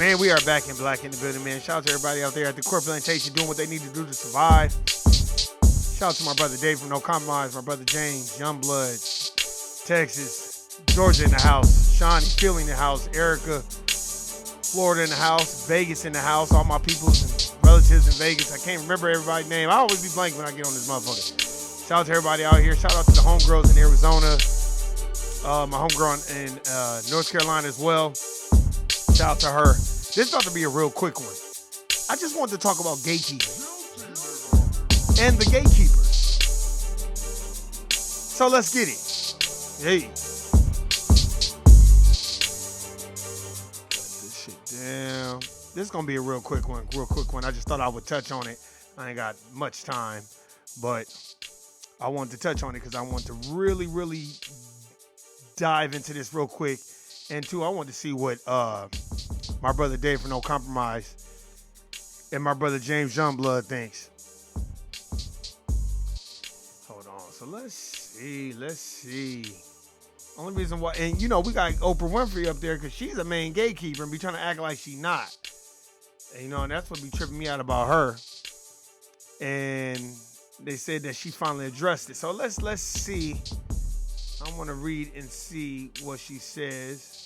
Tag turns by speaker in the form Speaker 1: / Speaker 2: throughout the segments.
Speaker 1: Man, we are back in Black in the building, man. Shout out to everybody out there at the Core Plantation doing what they need to do to survive. Shout out to my brother Dave from No Compromise, my brother James, Youngblood, Texas, Georgia in the house, Shawnee, Philly in the house, Erica, Florida in the house, Vegas in the house, all my peoples and relatives in Vegas. I can't remember everybody's name. I always be blank when I get on this motherfucker. Shout out to everybody out here. Shout out to the homegirls in Arizona, my homegirl in North Carolina as well. Shout out to her. This is about to be a real quick one. I just want to talk about gatekeeping and the gatekeepers. So let's get it. Hey. Cut this shit down. This is going to be a real quick one. I just thought I would touch on it. I ain't got much time, but I wanted to touch on it because I want to really, really dive into this real quick. And two, I want to see what my brother Dave from No Compromise and my brother James Youngblood thinks. Hold on. So let's see. Only reason why, and you know, we got Oprah Winfrey up there because she's a main gatekeeper and be trying to act like she not. And, you know, and that's what be tripping me out about her. And they said that she finally addressed it. So let's see. I want to read and see what she says.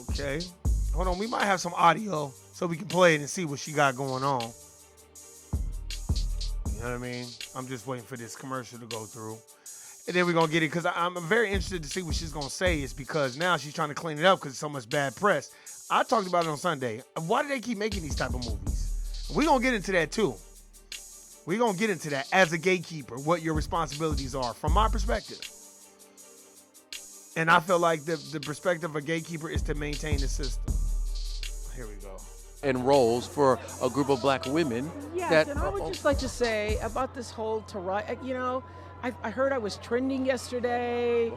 Speaker 1: Okay. Hold on. We might have some audio so we can play it and see what she got going on. You know what I mean? I'm just waiting for this commercial to go through. And then we're going to get it because I'm very interested to see what she's going to say. Is because now she's trying to clean it up because it's so much bad press. I talked about it on Sunday. Why do they keep making these type of movies? We're going to get into that too. We're going to get into that as a gatekeeper, what your responsibilities are from my perspective. And I feel like the perspective of a gatekeeper is to maintain the system. Here we go.
Speaker 2: And roles for a group of black women.
Speaker 3: Yes, and I would just like to say about this whole Taraji, you know, I heard I was trending yesterday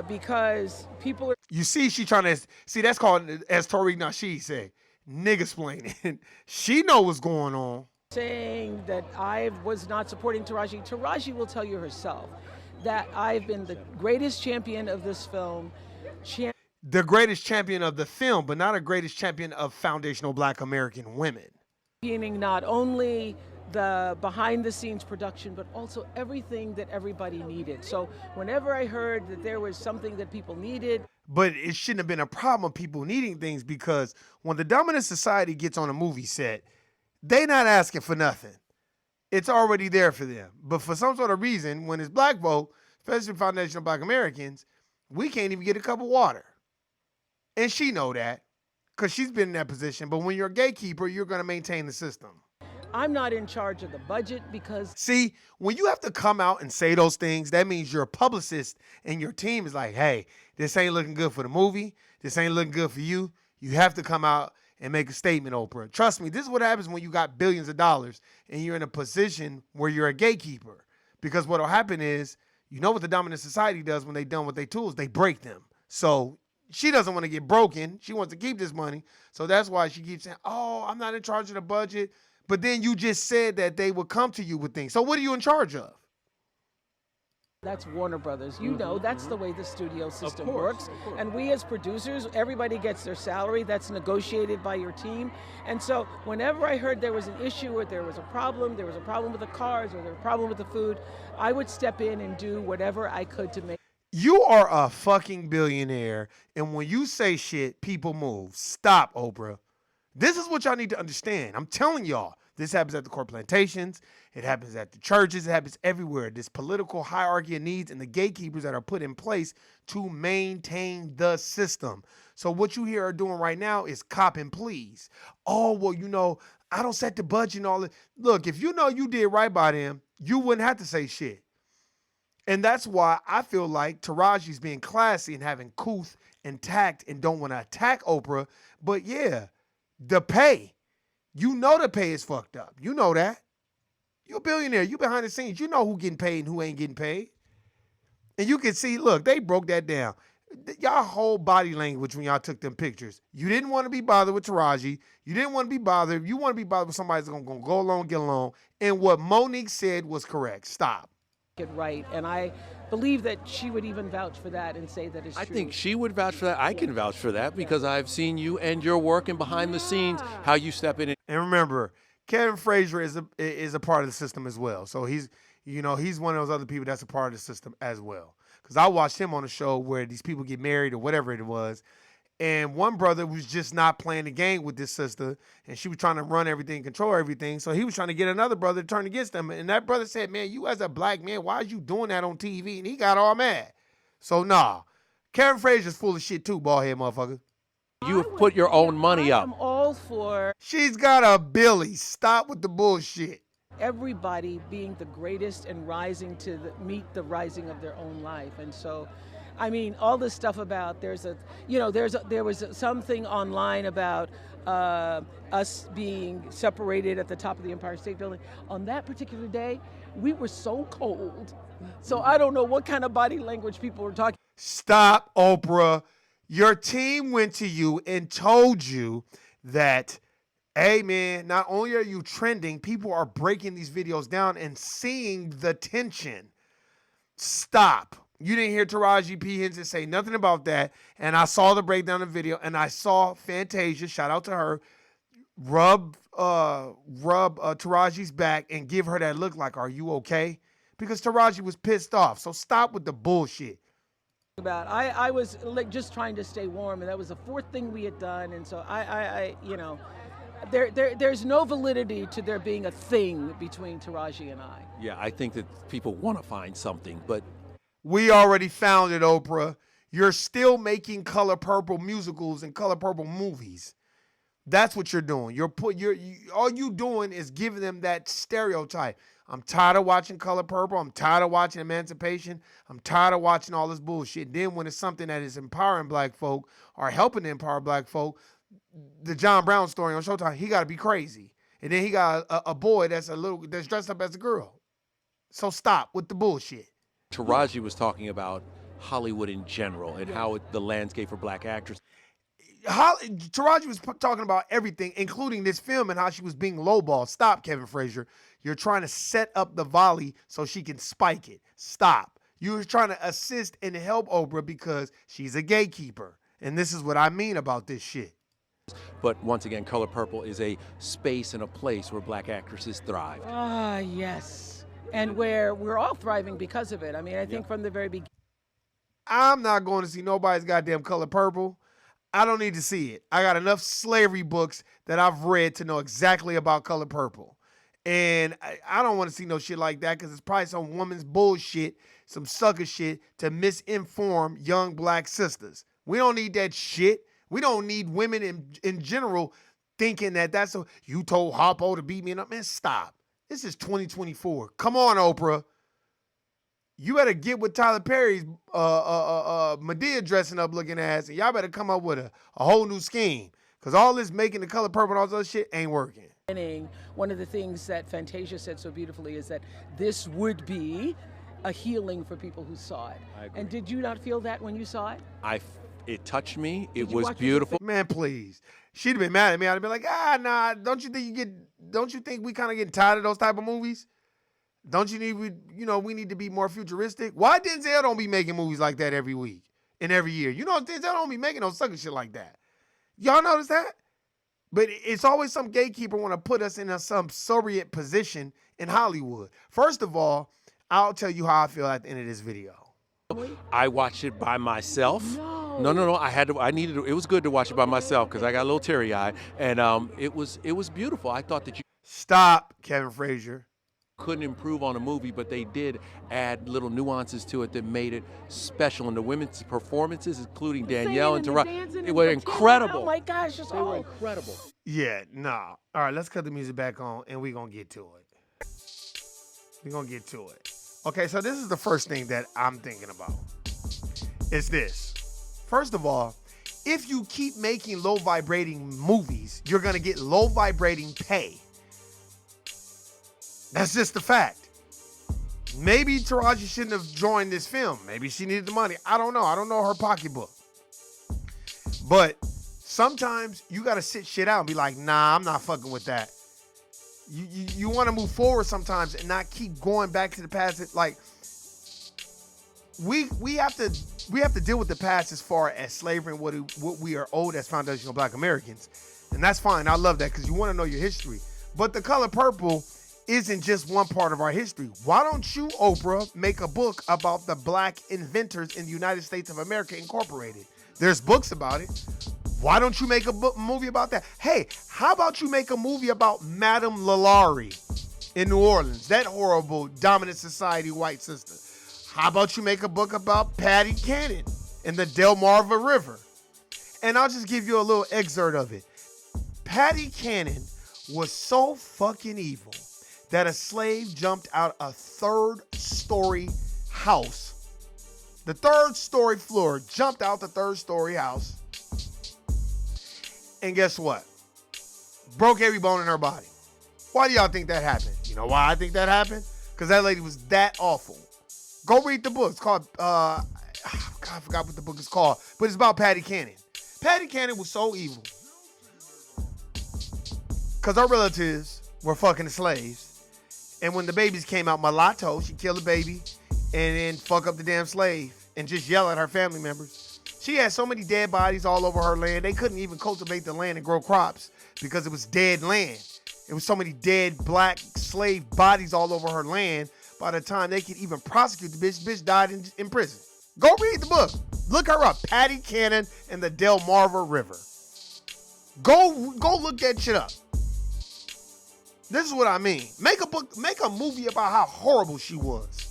Speaker 3: because people are...
Speaker 1: You see, she trying to, see, that's called, as Tariq Nasheed said, niggasplaining. She know what's going on.
Speaker 3: Saying that I was not supporting Taraji. Taraji will tell you herself that I've been the greatest champion of this film.
Speaker 1: The greatest champion of the film, but not a greatest champion of foundational black American women.
Speaker 3: Championing not only the behind-the-scenes production, but also everything that everybody needed. So whenever I heard that there was something that people needed...
Speaker 1: But it shouldn't have been a problem of people needing things because when the dominant society gets on a movie set, they not asking for nothing. It's already there for them. But for some sort of reason, when it's black folk, especially foundational black Americans, we can't even get a cup of water. And she know that because she's been in that position. But when you're a gatekeeper, you're going to maintain the system.
Speaker 3: I'm not in charge of the budget because...
Speaker 1: See, when you have to come out and say those things, that means your publicist and your team is like, hey, this ain't looking good for the movie. This ain't looking good for you. You have to come out and make a statement, Oprah. Trust me, this is what happens when you got billions of dollars and you're in a position where you're a gatekeeper. Because what will happen is, you know what the dominant society does when they done with their tools? They break them. So she doesn't want to get broken. She wants to keep this money. So that's why she keeps saying, oh, I'm not in charge of the budget. But then you just said that they would come to you with things. So what are you in charge of?
Speaker 3: That's Warner Brothers. You know, that's the way the studio system works. And we as producers, everybody gets their salary. That's negotiated by your team. And so whenever I heard there was an issue or there was a problem with the cars or there was a problem with the food, I would step in and do whatever I could to make.
Speaker 1: You are a fucking billionaire. And when you say shit, people move. Stop, Oprah. This is what y'all need to understand. I'm telling y'all, This happens at the corporate plantations. It happens at the churches. It happens everywhere. This political hierarchy of needs and the gatekeepers that are put in place to maintain the system. So what you here are doing right now is cop and please. Oh, well, you know, I don't set the budget and all that. Look, if you know you did right by them, you wouldn't have to say shit. And that's why I feel like Taraji's being classy and having couth and tact and don't want to attack Oprah. But yeah, the pay. You know the pay is fucked up. You know that. You're a billionaire. You behind the scenes. You know who getting paid and who ain't getting paid. And you can see, look, they broke that down. Y'all whole body language when y'all took them pictures. You didn't want to be bothered with Taraji. You didn't want to be bothered. You want to be bothered with somebody that's going to go along, get along. And what Monique said was correct. Stop.
Speaker 3: It right, and I believe that she would even vouch for that and say that it's true.
Speaker 2: I think she would vouch for that. I can vouch for that because I've seen you and your work and behind the scenes, how you step in.
Speaker 1: And remember, Kevin Frazier is a part of the system as well. So he's one of those other people that's a part of the system as well. Because I watched him on a show where these people get married or whatever it was. And one brother was just not playing the game with this sister, and she was trying to run everything, control everything. So he was trying to get another brother to turn against them. And that brother said, man, you as a black man, why are you doing that on TV? And he got all mad. So nah, Karen Frazier's full of shit too, bald head motherfucker.
Speaker 2: You have put your own money up.
Speaker 3: I'm all for
Speaker 1: She's got a Billy. Stop with the bullshit.
Speaker 3: everybody being the greatest and rising to meet the rising of their own life. And so, I mean, all this stuff about there was something online about us being separated at the top of the Empire State Building. On that particular day, we were so cold. So I don't know what kind of body language people were talking.
Speaker 1: Stop, Oprah. Your team went to you and told you that, hey, man, not only are you trending, people are breaking these videos down and seeing the tension. Stop. You didn't hear Taraji P. Henson say nothing about that. And I saw the breakdown of the video, and I saw Fantasia, shout out to her, rub Taraji's back and give her that look like, are you okay? Because Taraji was pissed off. So stop with the bullshit.
Speaker 3: I was like just trying to stay warm, and that was the fourth thing we had done. And so there's no validity to there being a thing between Taraji and I.
Speaker 2: Yeah, I think that people want to find something, but
Speaker 1: we already found it, Oprah. You're still making Color Purple musicals and Color Purple movies. That's what you're doing. All you doing is giving them that stereotype. I'm tired of watching Color Purple. I'm tired of watching Emancipation. I'm tired of watching all this bullshit. Then when it's something that is empowering black folk or helping to empower black folk, the John Brown story on Showtime, he got to be crazy. And then he got a boy that's dressed up as a girl. So stop with the bullshit.
Speaker 2: Taraji was talking about Hollywood in general and how the landscape for black actors.
Speaker 1: Taraji was talking about everything, including this film and how she was being lowballed. Stop, Kevin Frazier. You're trying to set up the volley so she can spike it. Stop. You're trying to assist and help Oprah because she's a gatekeeper. And this is what I mean about this shit.
Speaker 2: But once again, Color Purple is a space and a place where black actresses thrive.
Speaker 3: Ah, yes. And where we're all thriving because of it. I mean, I think from the very beginning.
Speaker 1: I'm not going to see nobody's goddamn Color Purple. I don't need to see it. I got enough slavery books that I've read to know exactly about Color Purple. And I don't want to see no shit like that because it's probably some woman's bullshit, some sucker shit to misinform young black sisters. We don't need that shit. We don't need women in general thinking that that's you told Harpo to beat me up. Man, stop. This is 2024. Come on, Oprah. You better get with Tyler Perry's Madea dressing up looking ass, and y'all better come up with a whole new scheme. Because all this making the Color Purple and all this other shit ain't working.
Speaker 3: One of the things that Fantasia said so beautifully is that this would be a healing for people who saw it.
Speaker 2: I agree.
Speaker 3: And did you not feel that when you saw it?
Speaker 2: It touched me. It
Speaker 3: you
Speaker 2: was
Speaker 3: watch it?
Speaker 2: beautiful.
Speaker 1: Man, please. She'd have been mad at me. I'd have been like, nah. Don't you think we kind of getting tired of those type of movies? Don't you we need to be more futuristic? Why Denzel don't be making movies like that every week and every year? You know, Denzel don't be making no sucker shit like that. Y'all notice that? But it's always some gatekeeper want to put us in some Soviet position in Hollywood. First of all, I'll tell you how I feel at the end of this video.
Speaker 2: I watched it by myself.
Speaker 3: No.
Speaker 2: I needed to. It was good to watch it by myself because I got a little teary-eyed, and it was beautiful. I thought that you.
Speaker 1: Stop, Kevin Frazier.
Speaker 2: Couldn't improve on a movie, but they did add little nuances to it that made it special. And the women's performances, including Danielle and Tara, they were incredible.
Speaker 3: Oh my gosh,
Speaker 2: they were incredible.
Speaker 1: Yeah, nah. All right, let's cut the music back on, and we're going to get to it. We're going to get to it. Okay, so this is the first thing that I'm thinking about. It's this. First of all, if you keep making low vibrating movies, you're going to get low vibrating pay. That's just the fact. Maybe Taraji shouldn't have joined this film. Maybe she needed the money. I don't know. I don't know her pocketbook. But sometimes you got to sit shit out and be like, nah, I'm not fucking with that. You want to move forward sometimes and not keep going back to the past. Like, we have to deal with the past as far as slavery and what we are owed as foundational Black Americans. And that's fine. I love that because you want to know your history. But The Color Purple isn't just one part of our history. Why don't you, Oprah, make a book about the Black inventors in the United States of America Incorporated? There's books about it. Why don't you make a movie about that? Hey, how about you make a movie about Madame Lalaurie in New Orleans, that horrible dominant society white sister? How about you make a book about Patty Cannon and the Delmarva River? And I'll just give you a little excerpt of it. Patty Cannon was so fucking evil that a slave jumped out a third-story house. The third-story floor, jumped out the third-story house. And guess what? Broke every bone in her body. Why do y'all think that happened? You know why I think that happened? Because that lady was that awful. Go read the book. It's called, God, I forgot what the book is called, but it's about Patty Cannon. Patty Cannon was so evil because her relatives were fucking slaves. And when the babies came out mulatto, she killed the baby and then fuck up the damn slave and just yell at her family members. She had so many dead bodies all over her land. They couldn't even cultivate the land and grow crops because it was dead land. It was so many dead Black slave bodies all over her land. By the time they could even prosecute the bitch died in prison. Go read the book. Look her up. Patty Cannon and the Delmarva River. Go look that shit up. This is what I mean. Make a movie about how horrible she was.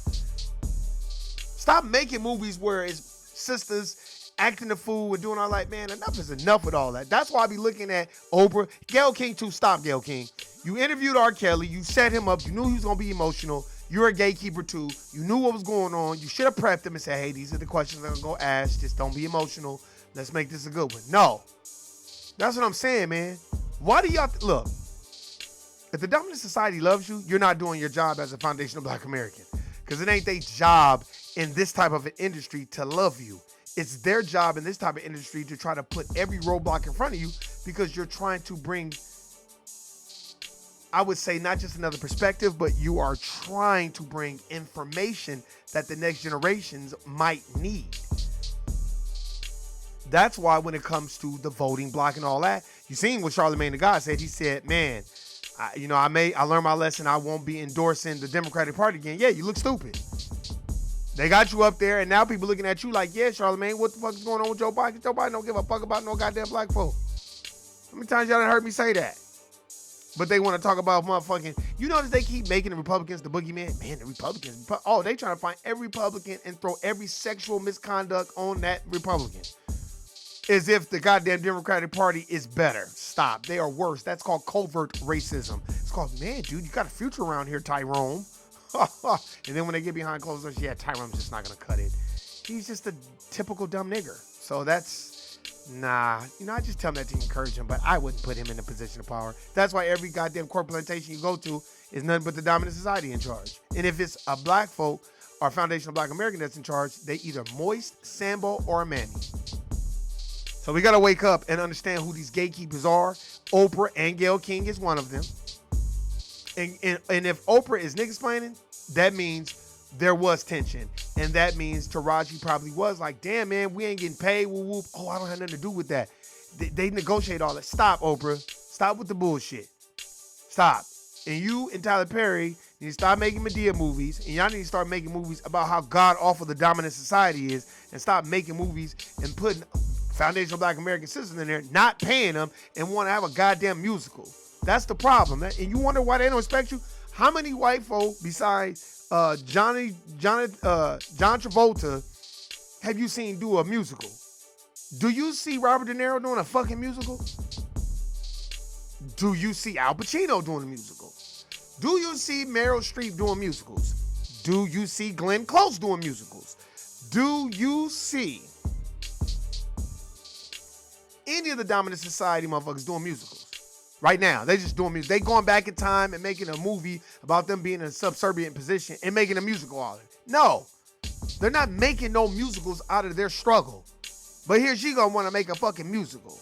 Speaker 1: Stop making movies where it's sisters acting the fool and doing all that. Man, enough is enough with all that. That's why I be looking at Oprah. Gayle King too. Stop, Gayle King. You interviewed R. Kelly. You set him up. You knew he was going to be emotional. You're a gatekeeper too. You knew what was going on. You should have prepped him and said, hey, these are the questions I'm going to go ask. Just don't be emotional. Let's make this a good one. No. That's what I'm saying, man. Why do y'all... Look, if the dominant society loves you, you're not doing your job as a foundational Black American. Because it ain't their job in this type of an industry to love you. It's their job in this type of industry to try to put every roadblock in front of you because you're trying to bring... I would say not just another perspective, but you are trying to bring information that the next generations might need. That's why when it comes to the voting block and all that, you seen what Charlamagne the God said. He said, man, I learned my lesson. I won't be endorsing the Democratic Party again. Yeah, you look stupid. They got you up there, and now people looking at you like, yeah, Charlamagne, what the fuck is going on with Joe Biden? Joe Biden don't give a fuck about no goddamn Black folk. How many times y'all done heard me say that? But they want to talk about motherfucking... You notice they keep making the Republicans the boogeyman? Man, the Republicans... Oh, they trying to find every Republican and throw every sexual misconduct on that Republican. As if the goddamn Democratic Party is better. Stop. They are worse. That's called covert racism. It's called, man, dude, you got a future around here, Tyrone. And then when they get behind closed doors, yeah, Tyrone's just not going to cut it. He's just a typical dumb nigger. So that's... Nah, I just tell him that to encourage him, but I wouldn't put him in a position of power. That's why every goddamn corporate plantation you go to is nothing but the dominant society in charge. And if it's a Black folk or foundational Black American that's in charge, they either Moist, Sambo, or a Manny. So we got to wake up and understand who these gatekeepers are. Oprah and Gayle King is one of them. And if Oprah is niggas planning, that means there was tension. And that means Taraji probably was like, damn, man, we ain't getting paid. Whoop, whoop. Oh, I don't have nothing to do with that. They negotiate all that. Stop, Oprah. Stop with the bullshit. Stop. And you and Tyler Perry need to stop making Madea movies. And y'all need to start making movies about how god awful the dominant society is. And stop making movies and putting foundational Black American citizens in there, not paying them, and want to have a goddamn musical. That's the problem. And you wonder why they don't respect you? How many white folk besides John Travolta have you seen do a musical? Do you see Robert De Niro doing a fucking musical? Do you see Al Pacino doing a musical? Do you see Meryl Streep doing musicals? Do you see Glenn Close doing musicals? Do you see any of the dominant society motherfuckers doing musicals? Right now, they just doing music. They going back in time and making a movie about them being in a subservient position and making a musical out of it. No, they're not making no musicals out of their struggle. But here she gonna want to make a fucking musical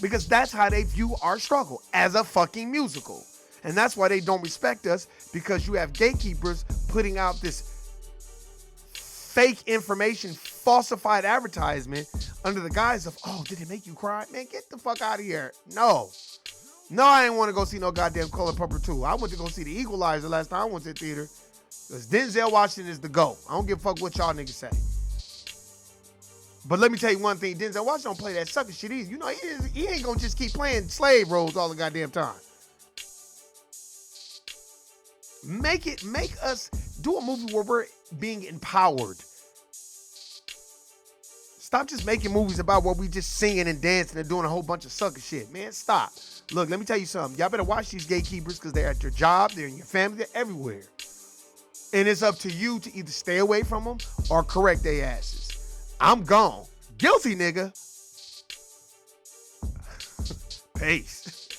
Speaker 1: because that's how they view our struggle, as a fucking musical. And that's why they don't respect us, because you have gatekeepers putting out this fake information, falsified advertisement under the guise of, oh, did it make you cry? Man, get the fuck out of here. No, I didn't want to go see no goddamn Color Purple 2. I went to go see The Equalizer last time I went to the theater, because Denzel Washington is the GOAT. I don't give a fuck what y'all niggas say. But let me tell you one thing, Denzel Washington don't play that sucker shit either. You know, he ain't gonna just keep playing slave roles all the goddamn time. Make us do a movie where we're being empowered. Stop just making movies about where we just singing and dancing and doing a whole bunch of sucker shit. Man, stop. Look, let me tell you something. Y'all better watch these gatekeepers, because they're at your job, they're in your family, they're everywhere. And it's up to you to either stay away from them or correct their asses. I'm gone. Guilty, nigga. Peace.